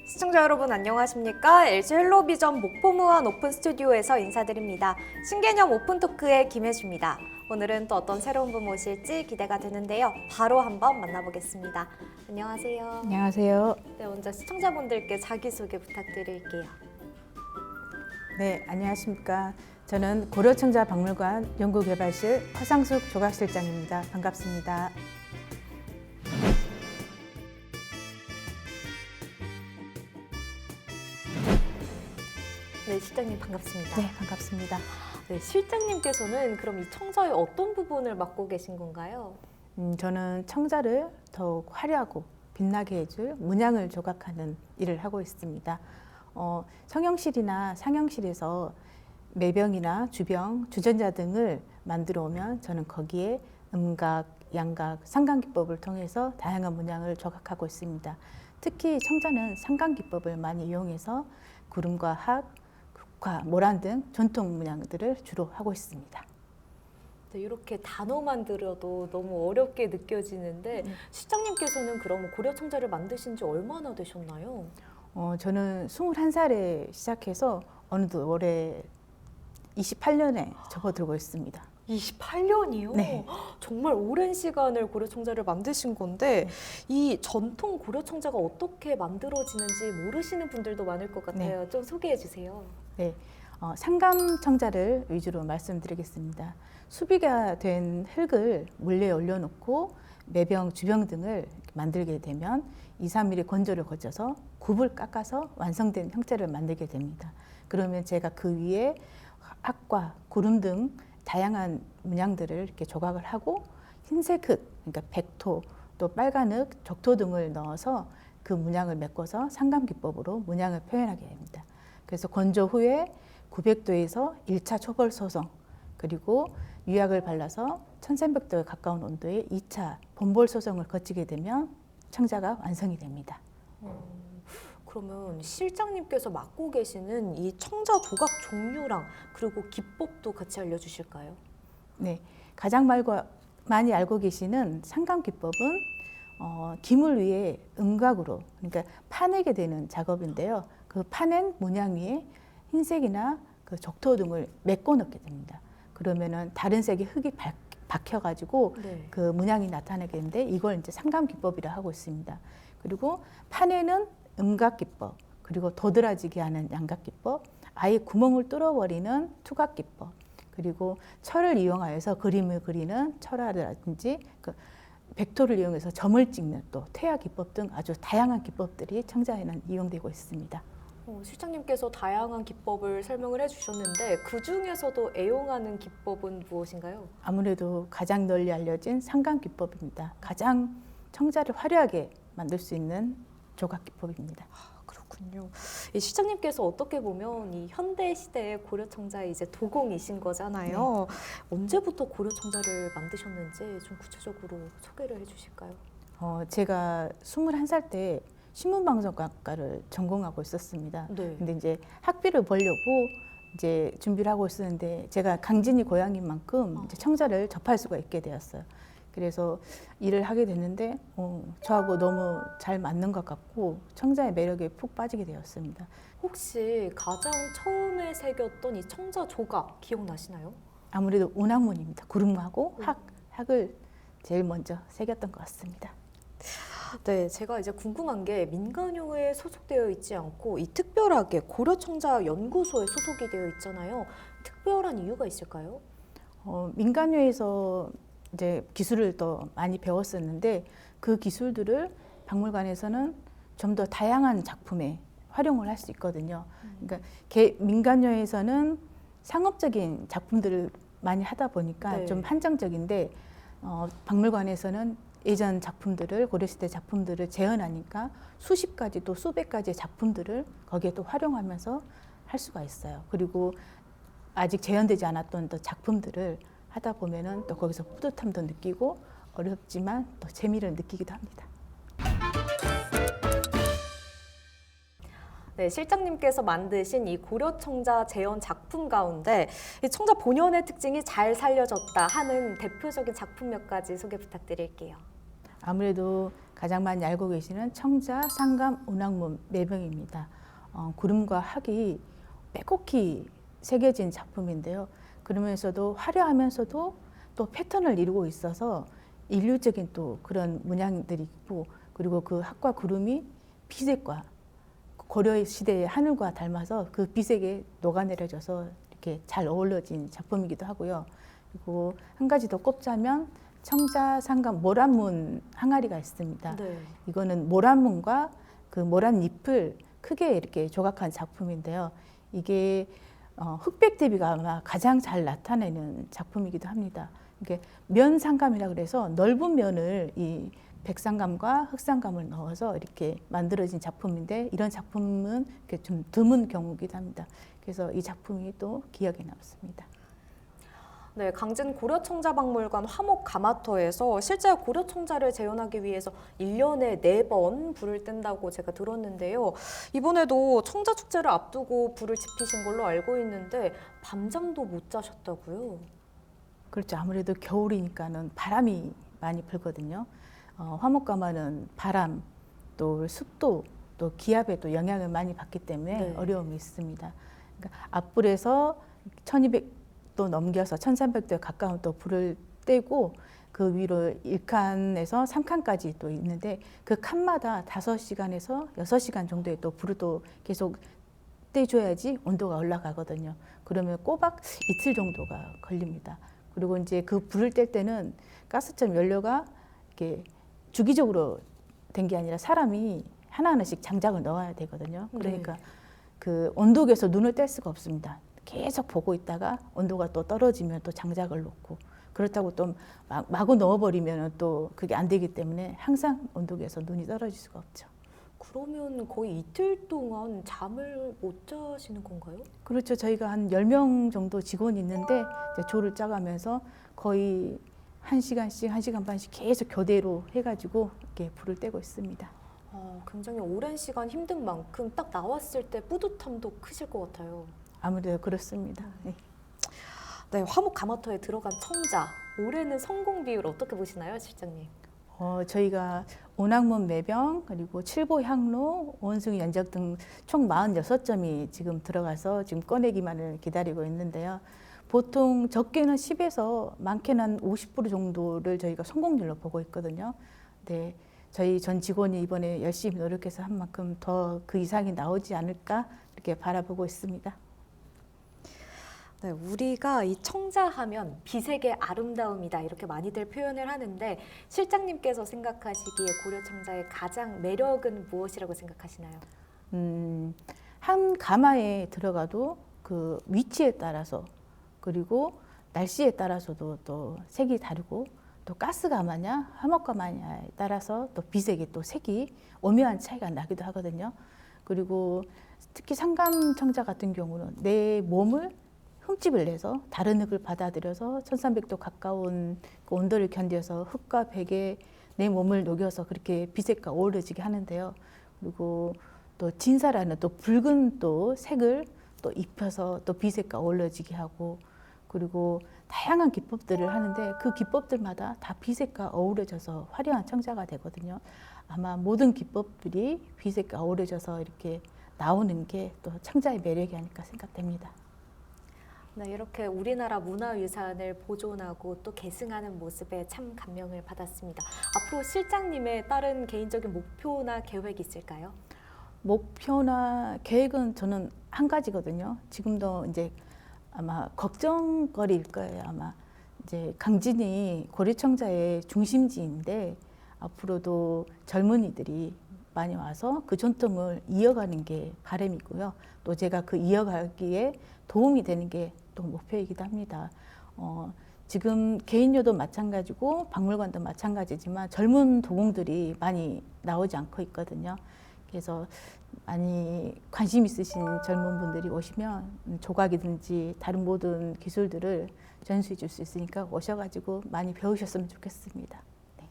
시청자 여러분 안녕하십니까? LG 헬로비전 목포무한 오픈 스튜디오에서 인사드립니다. 신개념 오픈 토크의 김혜주입니다. 오늘은 또 어떤 새로운 분 모실지 기대가 되는데요. 바로 한번 만나보겠습니다. 안녕하세요. 안녕하세요. 네, 먼저 시청자분들께 자기소개 부탁드릴게요. 네, 안녕하십니까. 저는 고려청자박물관 연구개발실 허상숙 조각실장입니다. 반갑습니다. 네, 실장님 반갑습니다. 네, 반갑습니다. 네, 실장님께서는 그럼 이 청자의 어떤 부분을 맡고 계신 건가요? 저는 청자를 더욱 화려하고 빛나게 해줄 문양을 조각하는 일을 하고 있습니다. 성형실이나 상형실에서 매병이나 주병, 주전자 등을 만들어 오면 저는 거기에 음각, 양각, 상강기법을 통해서 다양한 문양을 조각하고 있습니다. 특히 청자는 상강기법을 많이 이용해서 구름과 학, 국화, 모란 등 전통 문양들을 주로 하고 있습니다. 네, 이렇게 단어만 들어도 너무 어렵게 느껴지는데 실장님께서는 그럼 고려청자를 만드신 지 얼마나 되셨나요? 저는 21살에 시작해서 어느덧 올해 28년에 접어들고 있습니다. 28년이요? 네. 정말 오랜 시간을 고려청자를 만드신 건데 이 전통 고려청자가 어떻게 만들어지는지 모르시는 분들도 많을 것 같아요. 좀 소개해 주세요. 네, 상감청자를 위주로 말씀드리겠습니다. 수비가 된 흙을 물레에 올려놓고 매병, 주병 등을 만들게 되면 2, 3mm 건조를 거쳐서 굽을 깎아서 완성된 형태를 만들게 됩니다. 그러면 제가 그 위에 학과, 구름 등 다양한 문양들을 이렇게 조각을 하고 흰색 흙, 그러니까 백토, 또 빨간 흙, 적토 등을 넣어서 그 문양을 메꿔서 상감기법으로 문양을 표현하게 됩니다. 그래서 건조 후에 900도에서 1차 초벌 소성, 그리고 유약을 발라서 1300도에 가까운 온도의 2차 본볼 소성을 거치게 되면 청자가 완성이 됩니다. 그러면 실장님께서 맡고 계시는 이 청자 조각 종류랑 그리고 기법도 같이 알려주실까요? 네, 가장 많이 알고 계시는 상감기법은 기물 위에 음각으로, 그러니까 파내게 되는 작업인데요. 그 파낸 문양 위에 흰색이나 그 적토 등을 메꿔 넣게 됩니다. 그러면은 다른 색의 흙이 박혀가지고 네. 그 문양이 나타나게 되는데 이걸 이제 상감기법이라 하고 있습니다. 그리고 파내는 음각기법, 그리고 도드라지게 하는 양각기법, 아예 구멍을 뚫어버리는 투각기법, 그리고 철을 이용하여서 그림을 그리는 철화라든지 그 백토를 이용해서 점을 찍는 또 퇴화기법 등 아주 다양한 기법들이 청자에는 이용되고 있습니다. 실장님께서 다양한 기법을 설명을 해주셨는데 그 중에서도 애용하는 기법은 무엇인가요? 아무래도 가장 널리 알려진 상감기법입니다. 가장 청자를 화려하게 만들 수 있는 조각기법입니다. 그렇군요. 이 실장님께서 어떻게 보면 이 현대 시대의 고려청자의 이제 도공이신 거잖아요. 언제부터 고려청자를 만드셨는지 좀 구체적으로 소개를 해주실까요? 제가 21살 때 신문방송학과를 전공하고 있었습니다. 네. 근데 이제 학비를 벌려고 이제 준비를 하고 있었는데 제가 강진이 고향인 만큼 이제 청자를 접할 수가 있게 되었어요. 그래서 일을 하게 됐는데 저하고 너무 잘 맞는 것 같고 청자의 매력에 푹 빠지게 되었습니다. 혹시 가장 처음에 새겼던 이 청자 조각 기억나시나요? 아무래도 운항문입니다. 구름하고 학을 제일 먼저 새겼던 것 같습니다. 네, 제가 이제 궁금한 게 민간요에 소속되어 있지 않고 이 특별하게 고려청자 연구소에 소속이 되어 있잖아요. 특별한 이유가 있을까요? 민간요에서 이제 기술을 더 많이 배웠었는데 그 기술들을 박물관에서는 좀 더 다양한 작품에 활용을 할 수 있거든요. 그러니까 민간요에서는 상업적인 작품들을 많이 하다 보니까 네. 좀 한정적인데 박물관에서는 예전 작품들을 고려시대 작품들을 재현하니까 수십 가지 또 수백 가지의 작품들을 거기에 또 활용하면서 할 수가 있어요. 그리고 아직 재현되지 않았던 또 작품들을 하다 보면은 또 거기서 뿌듯함도 느끼고 어렵지만 또 재미를 느끼기도 합니다. 네, 실장님께서 만드신 이 고려청자 재현 작품 가운데 이 청자 본연의 특징이 잘 살려졌다 하는 대표적인 작품 몇 가지 소개 부탁드릴게요. 아무래도 가장 많이 알고 계시는 청자, 상감, 운항문, 매병입니다. 구름과 학이 빼곡히 새겨진 작품인데요. 그러면서도 화려하면서도 또 패턴을 이루고 있어서 인류적인 또 그런 문양들이 있고, 그리고 그 학과 구름이 비색과 고려 시대의 하늘과 닮아서 그 비색에 녹아내려져서 이렇게 잘 어우러진 작품이기도 하고요. 그리고 한 가지 더 꼽자면 청자, 상감, 모란문 항아리가 있습니다. 네. 이거는 모란문과 그 모란잎을 크게 이렇게 조각한 작품인데요. 이게 흑백 대비가 아마 가장 잘 나타내는 작품이기도 합니다. 이게 면상감이라 그래서 넓은 면을 이 백상감과 흑상감을 넣어서 이렇게 만들어진 작품인데, 이런 작품은 이렇게 좀 드문 경우이기도 합니다. 그래서 이 작품이 또 기억에 남습니다. 네, 강진 고려청자박물관 화목가마터에서 실제 고려청자를 재현하기 위해서 1년에 4번 불을 뗀다고 제가 들었는데요. 이번에도 청자축제를 앞두고 불을 지피신 걸로 알고 있는데 밤잠도 못 자셨다고요? 그렇죠. 아무래도 겨울이니까는 바람이 많이 불거든요. 화목가마는 바람, 또 습도, 또 기압에 또 영향을 많이 받기 때문에 네. 어려움이 있습니다. 그러니까 앞불에서 1200도 넘겨서 1300도에 가까운 또 불을 떼고, 그 위로 1칸에서 3칸까지 또 있는데, 그 칸마다 5시간에서 6시간 정도의 또 불을 또 계속 떼줘야지 온도가 올라가거든요. 그러면 꼬박 이틀 정도가 걸립니다. 그리고 이제 그 불을 뗄 때는 가스처럼 연료가 이렇게 주기적으로 된 게 아니라 사람이 하나하나씩 장작을 넣어야 되거든요. 그러니까 네. 그 온도계에서 눈을 뗄 수가 없습니다. 계속 보고 있다가 온도가 또 떨어지면 또 장작을 놓고, 그렇다고 또 마구 넣어버리면 또 그게 안 되기 때문에 항상 온도계에서 눈이 떨어질 수가 없죠. 그러면 거의 이틀 동안 잠을 못 자시는 건가요? 그렇죠. 저희가 한 10명 정도 직원이 있는데 이제 조를 짜가면서 거의 1시간씩, 1시간 반씩 계속 교대로 해가지고 이렇게 불을 떼고 있습니다. 굉장히 오랜 시간 힘든 만큼 딱 나왔을 때 뿌듯함도 크실 것 같아요. 아무래도 그렇습니다. 네. 네, 화목가마터에 들어간 청자, 올해는 성공 비율 어떻게 보시나요, 실장님? 저희가 운항문 매병, 그리고 칠보 향로, 원숭이 연적 등 총 46점이 지금 들어가서 지금 꺼내기만을 기다리고 있는데요. 보통 적게는 10에서 많게는 한 50% 정도를 저희가 성공률로 보고 있거든요. 네, 저희 전 직원이 이번에 열심히 노력해서 한 만큼 더 그 이상이 나오지 않을까 이렇게 바라보고 있습니다. 네, 우리가 이 청자하면 비색의 아름다움이다 이렇게 많이들 표현을 하는데 실장님께서 생각하시기에 고려청자의 가장 매력은 무엇이라고 생각하시나요? 한 가마에 들어가도 그 위치에 따라서, 그리고 날씨에 따라서도 또 색이 다르고, 또 가스 가마냐 화목 가마냐에 따라서 또 비색이 또 색이 오묘한 차이가 나기도 하거든요. 그리고 특히 상감 청자 같은 경우는 내 몸을 흠집을 내서 다른 흙을 받아들여서 1300도 가까운 그 온도를 견뎌서 흙과 백에 내 몸을 녹여서 그렇게 비색과 어우러지게 하는데요. 그리고 또 진사라는 또 붉은 또 색을 또 입혀서 또 비색과 어우러지게 하고, 그리고 다양한 기법들을 하는데 그 기법들마다 다 비색과 어우러져서 화려한 청자가 되거든요. 아마 모든 기법들이 비색과 어우러져서 이렇게 나오는 게 또 청자의 매력이 아닐까 생각됩니다. 네, 이렇게 우리나라 문화유산을 보존하고 또 계승하는 모습에 참 감명을 받았습니다. 앞으로 실장님의 다른 개인적인 목표나 계획이 있을까요? 목표나 계획은 저는 한 가지거든요. 지금도 이제 아마 걱정거리일 거예요. 아마 이제 강진이 고려청자의 중심지인데 앞으로도 젊은이들이 많이 와서 그 전통을 이어가는 게 바람이고요. 또 제가 그 이어가기에 도움이 되는 게 또 목표이기도 합니다. 지금 개인료도 마찬가지고 박물관도 마찬가지지만 젊은 도공들이 많이 나오지 않고 있거든요. 그래서 많이 관심 있으신 젊은 분들이 오시면 조각이든지 다른 모든 기술들을 전수해 줄 수 있으니까 오셔가지고 많이 배우셨으면 좋겠습니다. 네,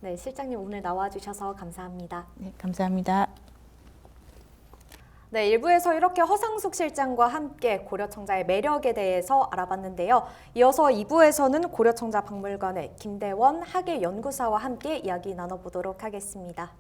네, 실장님 오늘 나와주셔서 감사합니다. 네, 감사합니다. 네, 1부에서 이렇게 허상숙 실장과 함께 고려청자의 매력에 대해서 알아봤는데요. 이어서 2부에서는 고려청자 박물관의 김대원 학예연구사와 함께 이야기 나눠보도록 하겠습니다.